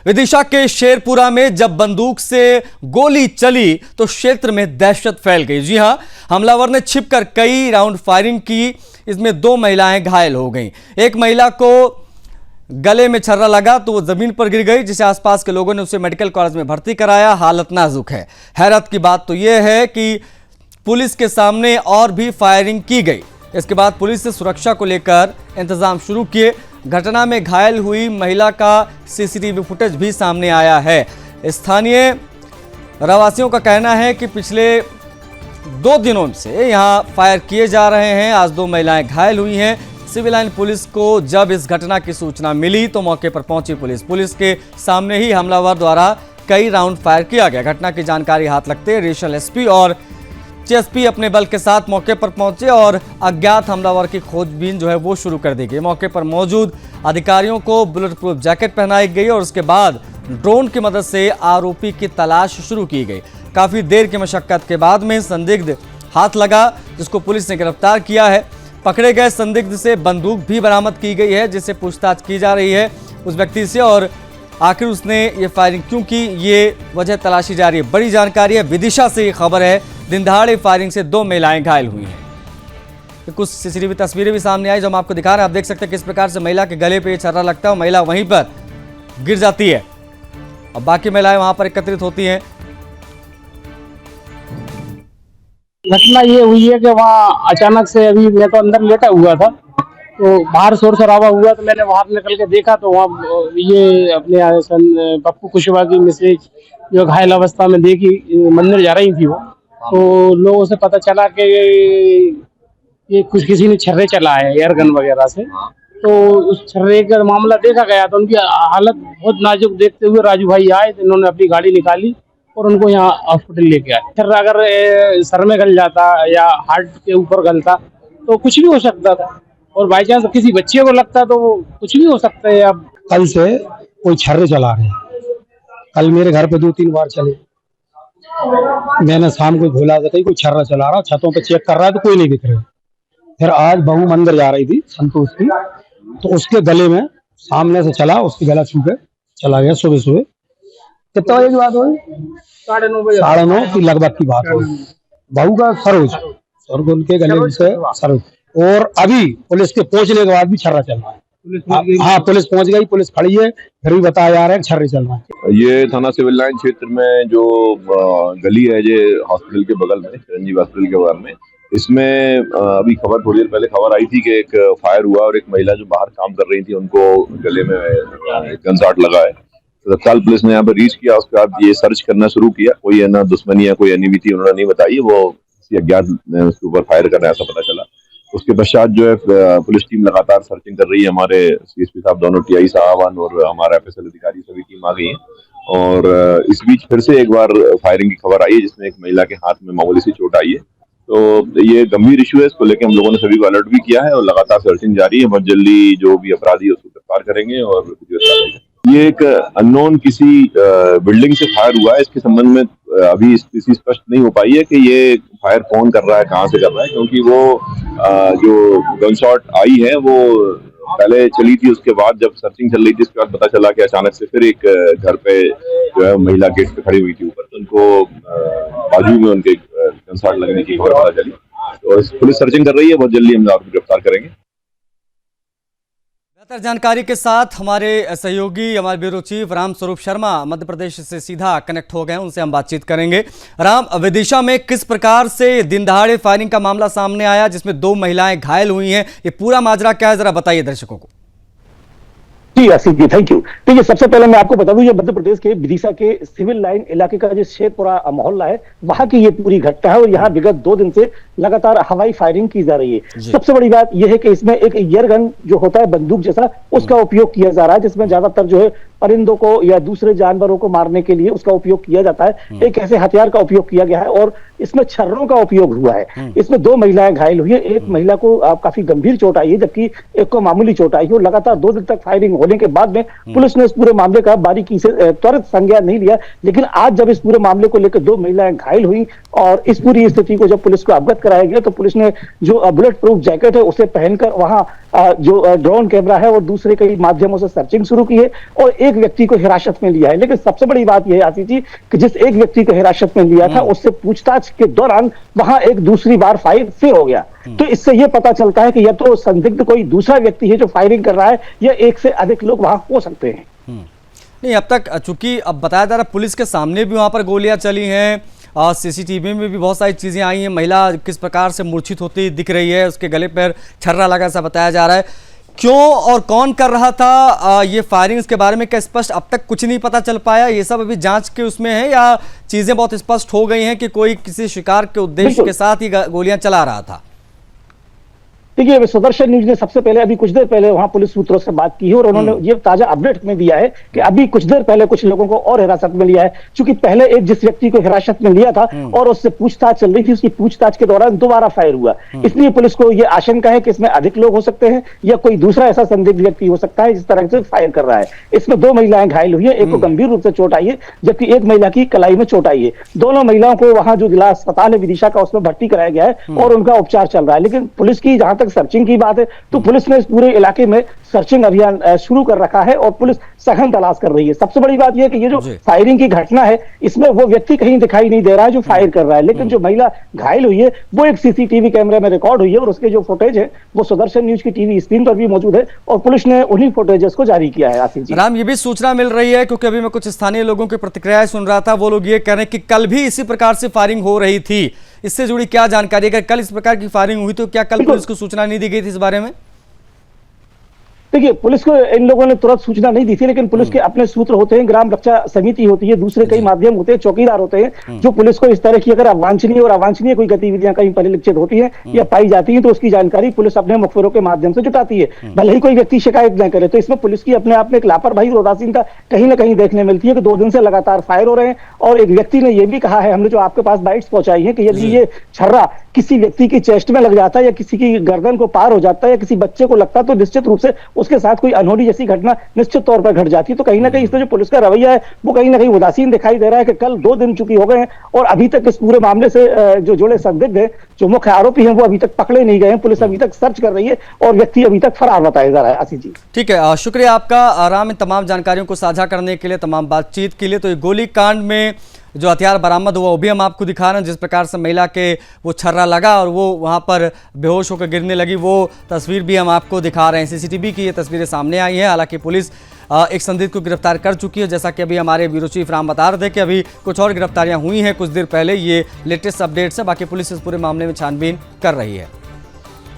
विदिशा के शेरपुरा में जब बंदूक से गोली चली तो क्षेत्र में दहशत फैल गई। जी हां, हमलावर ने छिपकर कई राउंड फायरिंग की। इसमें 2 महिलाएं घायल हो गईं। एक महिला को गले में छर्रा लगा तो वो जमीन पर गिर गई, जिसे आसपास के लोगों ने उसे मेडिकल कॉलेज में भर्ती कराया। हालत नाजुक है। हैरत की बात तो यह है कि पुलिस के सामने और भी फायरिंग की गई। इसके बाद पुलिस ने सुरक्षा को लेकर इंतजाम शुरू किए। घटना में घायल हुई महिला का सीसीटीवी फुटेज भी सामने आया है। स्थानीय रहवासियों का कहना है कि पिछले 2 दिनों से यहां फायर किए जा रहे हैं। आज 2 महिलाएं घायल हुई हैं। सिविल लाइन पुलिस को जब इस घटना की सूचना मिली तो मौके पर पहुंची पुलिस के सामने ही हमलावर द्वारा कई राउंड फायर किया गया। घटना की जानकारी हाथ लगते रीजनल एसपी और सीएसपी अपने बल के साथ मौके पर पहुंचे और अज्ञात हमलावर की खोजबीन जो है वो शुरू कर दी गई। मौके पर मौजूद अधिकारियों को बुलेट प्रूफ जैकेट पहनाई गई और उसके बाद ड्रोन की मदद से आरोपी की तलाश शुरू की गई। काफी देर की मशक्कत के बाद में संदिग्ध हाथ लगा, जिसको पुलिस ने गिरफ्तार किया है। पकड़े गए संदिग्ध से बंदूक भी बरामद की गई है, जिससे पूछताछ की जा रही है उस व्यक्ति से और आखिर उसने ये फायरिंग क्यों की, ये वजह तलाशी जा रही है। बड़ी जानकारी है, विदिशा से ये खबर है। दिन दहाड़े फायरिंग से 2 महिलाएं घायल हुई हैं। तो कुछ सीसीटीवी तस्वीरें भी सामने आई जो हम आपको दिखा रहे हैं। आप देख सकते हैं किस प्रकार से महिला के गले पे ये छर्रा लगता है, महिला वहीं पर गिर जाती है और बाकी महिलाएं वहां पर एकत्रित होती हैं। घटना ये हुई है कि वहाँ अचानक से, अभी मैं तो अंदर लेटा हुआ था तो बाहर शोर शराबा हुआ तो मैंने बाहर निकल के देखा तो वहाँ ये अपने पप्पू कुशवाहा की मिसेज जो घायल अवस्था में देखी, मंदिर जा रही थी वो, तो लोगों से पता चला कि ये कुछ किसी ने छर्रे चला है एयरगन वगैरह से। तो उस छर्रे का मामला देखा गया तो उनकी हालत बहुत नाजुक देखते हुए राजू भाई आए तो इन्होंने अपनी गाड़ी निकाली और उनको यहाँ हॉस्पिटल लेके आए। छर्रा अगर सर में गल जाता या हार्ट के ऊपर गलता तो कुछ भी हो सकता था, और बाई चांस किसी बच्चे को लगता तो कुछ भी हो सकता है। अब कल से कोई छर्रे चला रहे हैं। कल मेरे घर पे 2-3 बार चले। मैंने शाम को भोला था कोई छर्रा चला रहा, छतों पे चेक कर रहा है तो कोई नहीं दिख रहे। फिर आज बहू मंदिर जा रही थी संतोष की, तो उसके गले में सामने से चला, उसकी गला छू के चला गया। सुबह कितना बजे की बात हुई? 9:30 की लगभग की बात हुई। बहू का सरोज और उनके गले से सरोज, और अभी पुलिस के पहुंचने के बाद भी छर्रा चल रहा है। हाँ, पुलिस पहुंच गई, पुलिस खड़ी है, फिर भी बताया जा रहा है छर्रे चल रहा है। ये थाना सिविल लाइन क्षेत्र में जो गली है ये हॉस्पिटल के बगल में, चिरंजीव हॉस्पिटल के बगल में, इसमें अभी खबर थोड़ी देर पहले खबर आई थी कि एक फायर हुआ और एक महिला जो बाहर काम कर रही थी उनको गले में गन शॉट लगा है। तो तत्काल पुलिस ने यहाँ पर रीच किया, उसके बाद ये सर्च करना शुरू किया। कोई है ना दुश्मनी या कोई अनिमिति उन्होंने नहीं बताई, वो किसी अज्ञात उसके ऊपर फायर कर रहे हैं ऐसा पता चला। उसके पश्चात जो है पुलिस टीम लगातार सर्चिंग कर रही है। हमारे सीएसपी साहब दोनों, टीआई साहब और हमारा एफएसएल अधिकारी सभी टीम आ गई है। और इस बीच फिर से एक बार फायरिंग की खबर आई है जिसमें एक महिला के हाथ में मामूली सी चोट आई है। तो ये गंभीर इशू है, इसको लेकर हम लोगों ने सभी को अलर्ट भी किया है और लगातार सर्चिंग जारी है। बहुत जल्दी जो भी अपराधी है उसको गिरफ्तार करेंगे और ये एक अननोन किसी बिल्डिंग से फायर हुआ है। इसके संबंध में अभी स्थिति स्पष्ट नहीं हो पाई है कि ये फायर कौन कर रहा है, कहाँ से कर रहा है, क्योंकि वो जो गन शॉट आई है वो पहले चली थी। उसके बाद जब सर्चिंग चल रही थी उसके बाद पता चला कि अचानक से फिर एक घर पे जो है महिला गेट पे खड़ी हुई थी ऊपर, तो उनको बाजू में उनके गन शॉट लगने की खबर पता चली। तो पुलिस सर्चिंग कर रही है, बहुत जल्दी हम आपको गिरफ्तार करेंगे। बेहतर जानकारी के साथ हमारे सहयोगी, हमारे ब्यूरो चीफ राम स्वरूप शर्मा मध्य प्रदेश से सीधा कनेक्ट हो गए, उनसे हम बातचीत करेंगे। राम, विदिशा में किस प्रकार से दिन दहाड़े फायरिंग का मामला सामने आया जिसमें 2 महिलाएं घायल हुई हैं, ये पूरा माजरा क्या है, जरा बताइए दर्शकों को। जी आसिफ जी, थैंक यू। देखिए, सबसे पहले मैं आपको बता दूं, ये मध्य प्रदेश के विदिशा के सिविल लाइन इलाके का जो शेरपुरा मोहल्ला है वहां की ये पूरी घटना है और यहाँ विगत 2 दिन से लगातार हवाई फायरिंग की जा रही है। सबसे बड़ी बात यह है कि इसमें एक एयर गन जो होता है बंदूक जैसा, उसका उपयोग किया जा रहा है, जिसमें ज्यादातर जो है परिंदों को या दूसरे जानवरों को मारने के लिए उसका उपयोग किया जाता है। एक ऐसे हथियार का उपयोग किया गया है और इसमें छर्रों का उपयोग हुआ है। इसमें 2 महिलाएं घायल हुई है, एक महिला को काफी गंभीर चोट आई है जबकि एक को मामूली चोट आई है। और लगातार 2 दिन तक फायरिंग होने के बाद में पुलिस ने इस पूरे मामले का बारीकी से त्वरित संज्ञान नहीं लिया, लेकिन आज जब इस पूरे मामले को लेकर 2 महिलाएं घायल हुई और इस पूरी स्थिति को जब पुलिस को अवगत कराया गया तो पुलिस ने जो बुलेट प्रूफ जैकेट है उसे पहनकर वहां जो ड्रोन कैमरा है और दूसरे कई माध्यमों से सर्चिंग शुरू की है और एक व्यक्ति को हिरासत में लिया है, लेकिन सबसे बड़ी बात यह है आशीष जी कि जिस एक व्यक्ति को हिरासत में लिया था उससे पूछताछ के दौरान वहां एक दूसरी बार फायर फिर हो गया। तो इससे यह पता चलता है कि या तो संदिग्ध कोई दूसरा व्यक्ति है जो फायरिंग कर रहा है, या एक से अधिक लोग वहां हो सकते हैं। नहीं, अब तक चूंकि अब बताया जा रहा है पुलिस के सामने भी वहां पर गोलियां चली हैं, सीसीटीवी में भी बहुत सारी चीजें आई हैं, महिला किस प्रकार से मूर्छित होती दिख रही है, उसके गले पर छर्रा लगा ऐसा बताया जा रहा है। क्यों और कौन कर रहा था ये फायरिंग, इसके बारे में क्या स्पष्ट अब तक कुछ नहीं पता चल पाया? ये सब अभी जांच के उसमें है या चीजें बहुत स्पष्ट हो गई हैं कि कोई किसी शिकार के उद्देश्य के साथ ही गोलियां चला रहा था? देखिए, सुदर्शन न्यूज ने सबसे पहले अभी कुछ देर पहले वहां पुलिस सूत्रों से बात की है और उन्होंने ये ताजा अपडेट में दिया है कि अभी कुछ देर पहले कुछ लोगों को और हिरासत में लिया है। क्योंकि पहले एक जिस व्यक्ति को हिरासत में लिया था और उससे पूछताछ चल रही थी, उसकी पूछताछ के दौरान दोबारा फायर हुआ। इसलिए पुलिस को यह आशंका है कि इसमें अधिक लोग हो सकते हैं या कोई दूसरा ऐसा संदिग्ध व्यक्ति हो सकता है जिस तरह से फायर कर रहा है। इसमें 2 महिलाएं घायल हुई है, एक को गंभीर रूप से चोट आई है जबकि एक महिला की कलाई में चोट आई है। दोनों महिलाओं को वहां जो जिला अस्पताल है विदिशा का उसमें भर्ती कराया गया है और उनका उपचार चल रहा है। लेकिन पुलिस की जहां तक सर्चिंग की बात है तो पुलिस ने इस पूरे इलाके में सर्चिंग अभियान शुरू कर रखा है और पुलिस सघन तलाश कर रही है। सबसे बड़ी बात यह है कि ये जो फायरिंग की घटना है इसमें वो व्यक्ति कहीं दिखाई नहीं दे रहा है जो फायर कर रहा है, लेकिन जो महिला घायल हुई है वो एक सीसीटीवी कैमरे में रिकॉर्ड हुई है और उसके जो फुटेज है वो सुदर्शन न्यूज की टीवी स्क्रीन पर भी मौजूद है और पुलिस ने उन्हीं फुटेजेस को जारी किया है। आशीष जी, राम, ये भी सूचना मिल रही है क्योंकि अभी मैं कुछ स्थानीय लोगों की प्रतिक्रियाएं सुन रहा था, वो लोग ये कह रहे हैं कि कल भी इसी प्रकार से फायरिंग हो रही थी। इससे जुड़ी क्या जानकारी? अगर कल इस प्रकार की फायरिंग हुई तो क्या कल पुलिस को सूचना नहीं दी गई थी इस बारे में? देखिए, पुलिस को इन लोगों ने तुरंत सूचना नहीं दी थी, लेकिन पुलिस के अपने सूत्र होते हैं, ग्राम रक्षा समिति होती है, दूसरे कई माध्यम होते हैं, चौकीदार होते हैं जो पुलिस को इस तरह की अगर अवांछनीय और अवांछनीय कोई गतिविधियां कहीं परिलक्षित होती हैं या पाई जाती हैं तो उसकी जानकारी पुलिस अपने मुखबिरों के माध्यम से जुटाती है, भले ही कोई व्यक्ति शिकायत न करे। तो इसमें पुलिस की अपने आप में एक लापरवाही और उदासीनता कहीं ना कहीं देखने मिलती है कि 2 दिन से लगातार फायर हो रहे हैं। और एक व्यक्ति ने यह भी कहा है, हमने जो आपके पास बाइट्स पहुंचाई है, कि यदि ये छर्रा किसी व्यक्ति की चेस्ट में लग जाता है या किसी की गर्दन को पार हो जाता है या किसी बच्चे को लगता है तो निश्चित रूप से उसके साथ कोई अनहोनी जैसी घटना निश्चित तौर पर घट जाती है। तो कहीं ना कहीं इसमें जो पुलिस का रवैया है वो कहीं ना कहीं उदासीन दिखाई दे रहा है कि कल 2 दिन चुकी हो गए हैं और अभी तक इस पूरे मामले से जो जुड़े संदिग्ध हैं, जो मुख्य आरोपी हैं, वो अभी तक पकड़े नहीं गए हैं। पुलिस अभी तक सर्च कर रही है और व्यक्ति अभी तक फरार बताया जा रहा है। आशीष जी, ठीक है, शुक्रिया आपका राम, इन तमाम जानकारियों को साझा करने के लिए, तमाम बातचीत के लिए। तो ये गोली कांड में जो हथियार बरामद हुआ वो भी हम आपको दिखा रहे हैं, जिस प्रकार से महिला के वो छर्रा लगा और वो वहाँ पर बेहोश होकर गिरने लगी, वो तस्वीर भी हम आपको दिखा रहे हैं। सीसीटीवी की ये तस्वीरें सामने आई हैं। हालांकि पुलिस एक संदिग्ध को गिरफ्तार कर चुकी है, जैसा कि अभी हमारे ब्यूरो चीफ राम बता रहे थे कि अभी कुछ और गिरफ्तारियां हुई हैं कुछ देर पहले। ये लेटेस्ट अपडेट्स है, बाकी पुलिस इस पूरे मामले में छानबीन कर रही है।